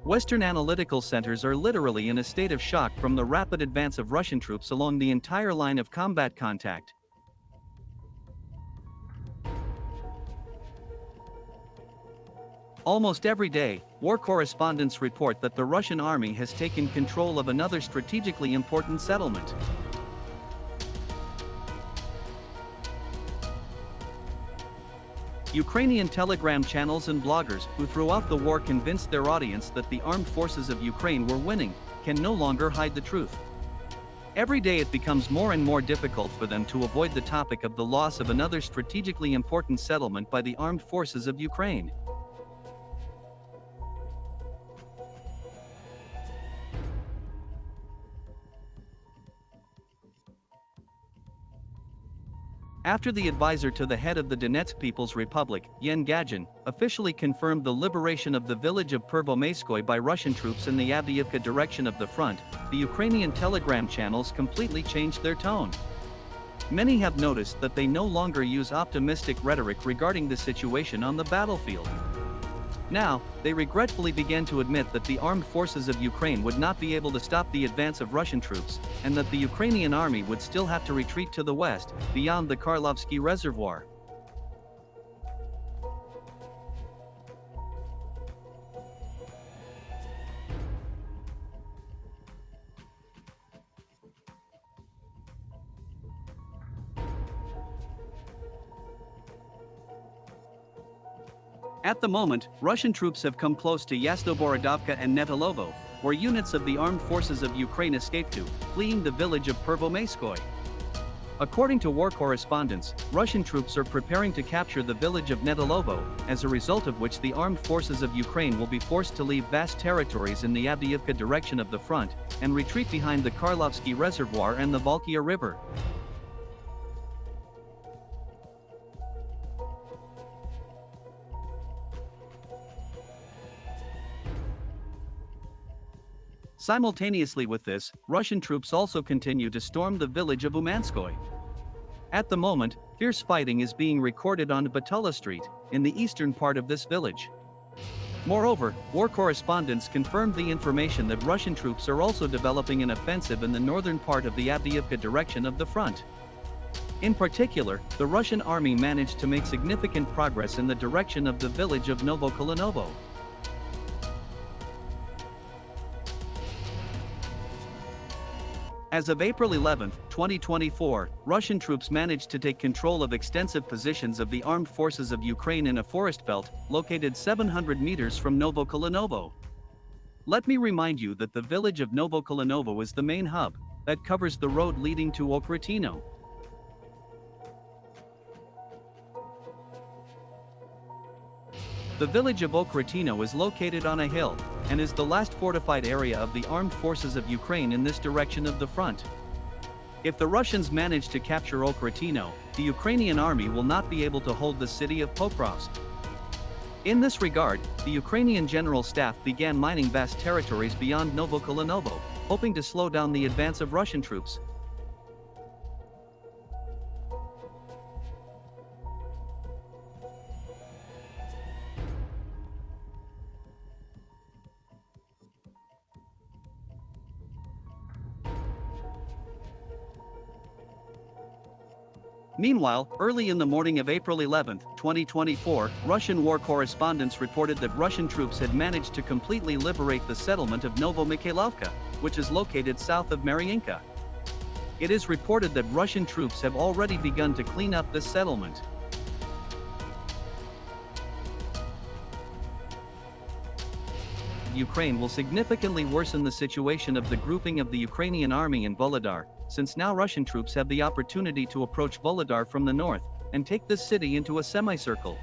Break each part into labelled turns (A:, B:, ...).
A: Western analytical centers are literally in a state of shock from the rapid advance of Russian troops along the entire line of combat contact. Almost every day, war correspondents report that the Russian army has taken control of another strategically important settlement. Ukrainian telegram channels and bloggers who throughout the war convinced their audience that the armed forces of Ukraine were winning, can no longer hide the truth. Every day it becomes more and more difficult for them to avoid the topic of the loss of another strategically important settlement by the armed forces of Ukraine. After the advisor to the head of the Donetsk People's Republic, Yen Gagin, officially confirmed the liberation of the village of Pervomaiskoye by Russian troops in the Avdiivka direction of the front, the Ukrainian telegram channels completely changed their tone. Many have noticed that they no longer use optimistic rhetoric regarding the situation on the battlefield. Now, they regretfully began to admit that the armed forces of Ukraine would not be able to stop the advance of Russian troops, and that the Ukrainian army would still have to retreat to the west, beyond the Karlovsky Reservoir. At the moment, Russian troops have come close to Yasnoborodovka and Netolovo, where units of the armed forces of Ukraine escaped to, fleeing the village of Pervomaiskoye. According to war correspondents, Russian troops are preparing to capture the village of Netolovo, as a result of which the armed forces of Ukraine will be forced to leave vast territories in the Avdiivka direction of the front, and retreat behind the Karlovsky Reservoir and the Volkhya River. Simultaneously with this, Russian troops also continue to storm the village of Umanskoye. At the moment, fierce fighting is being recorded on Batula Street, in the eastern part of this village. Moreover, war correspondents confirmed the information that Russian troops are also developing an offensive in the northern part of the Avdiivka direction of the front. In particular, the Russian army managed to make significant progress in the direction of the village of Novokolinovo. As of April 11, 2024, Russian troops managed to take control of extensive positions of the armed forces of Ukraine in a forest belt, located 700 meters from Novokolinovo. Let me remind you that the village of Novokolinovo is the main hub, that covers the road leading to Okrytino. The village of Okrytino is located on a hill, and is the last fortified area of the armed forces of Ukraine in this direction of the front. If the Russians manage to capture Okrytino, the Ukrainian army will not be able to hold the city of Pokrovsk. In this regard, the Ukrainian General Staff began mining vast territories beyond Novokolinovo, hoping to slow down the advance of Russian troops. Meanwhile, early in the morning of April 11, 2024, Russian war correspondents reported that Russian troops had managed to completely liberate the settlement of Novomikhailovka, which is located south of Mariinka. It is reported that Russian troops have already begun to clean up this settlement. Ukraine will significantly worsen the situation of the grouping of the Ukrainian army in Volodar, since now Russian troops have the opportunity to approach Volodar from the north, and take this city into a semicircle.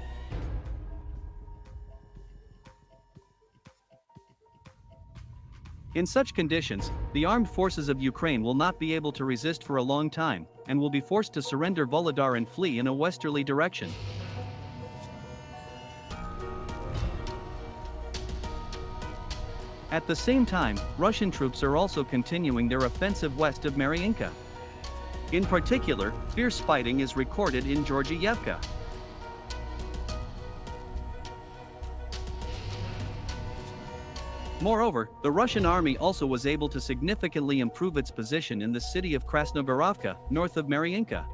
A: In such conditions, the armed forces of Ukraine will not be able to resist for a long time, and will be forced to surrender Volodar and flee in a westerly direction. At the same time, Russian troops are also continuing their offensive west of Mariinka. In particular, fierce fighting is recorded in Georgievka. Moreover, the Russian army also was able to significantly improve its position in the city of Krasnogorovka, north of Mariinka.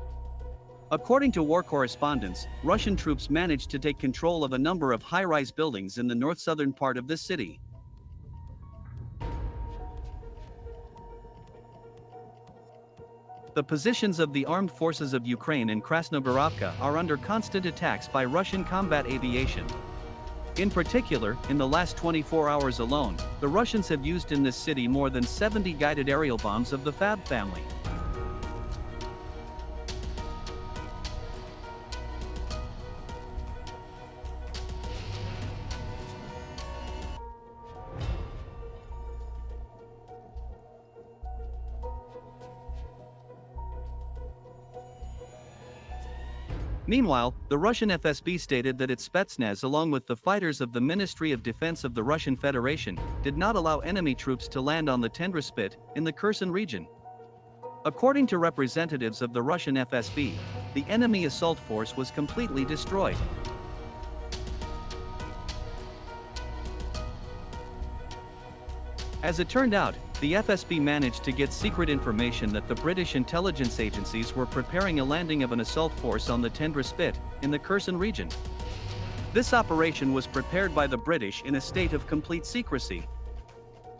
A: According to war correspondents, Russian troops managed to take control of a number of high-rise buildings in the north-southern part of this city. The positions of the armed forces of Ukraine in Krasnogorovka are under constant attacks by Russian combat aviation. In particular, in the last 24 hours alone, the Russians have used in this city more than 70 guided aerial bombs of the Fab family. Meanwhile, the Russian FSB stated that its Spetsnaz, along with the fighters of the Ministry of Defense of the Russian Federation, did not allow enemy troops to land on the Tendra Spit, in the Kherson region. According to representatives of the Russian FSB, the enemy assault force was completely destroyed. As it turned out, the FSB managed to get secret information that the British intelligence agencies were preparing a landing of an assault force on the Tendra Spit, in the Kherson region. This operation was prepared by the British in a state of complete secrecy.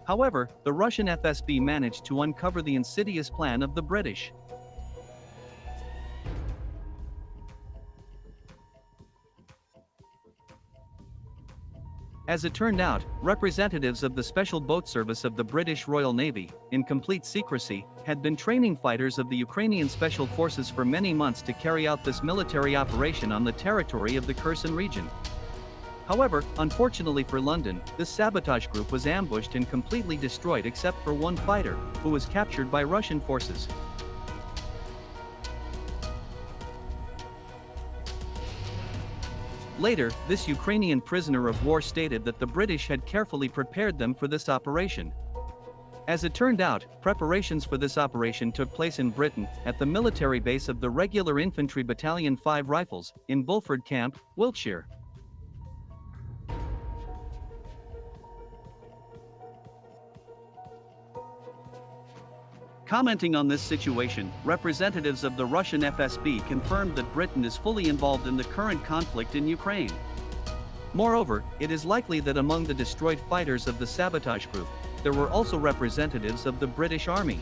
A: However, the Russian FSB managed to uncover the insidious plan of the British. As it turned out, representatives of the Special Boat Service of the British Royal Navy, in complete secrecy, had been training fighters of the Ukrainian Special Forces for many months to carry out this military operation on the territory of the Kherson region. However, unfortunately for London, this sabotage group was ambushed and completely destroyed except for one fighter, who was captured by Russian forces. Later, this Ukrainian prisoner of war stated that the British had carefully prepared them for this operation. As it turned out, preparations for this operation took place in Britain, at the military base of the Regular Infantry Battalion 5 Rifles, in Bulford Camp, Wiltshire. Commenting on this situation, representatives of the Russian FSB confirmed that Britain is fully involved in the current conflict in Ukraine. Moreover, it is likely that among the destroyed fighters of the sabotage group, there were also representatives of the British Army.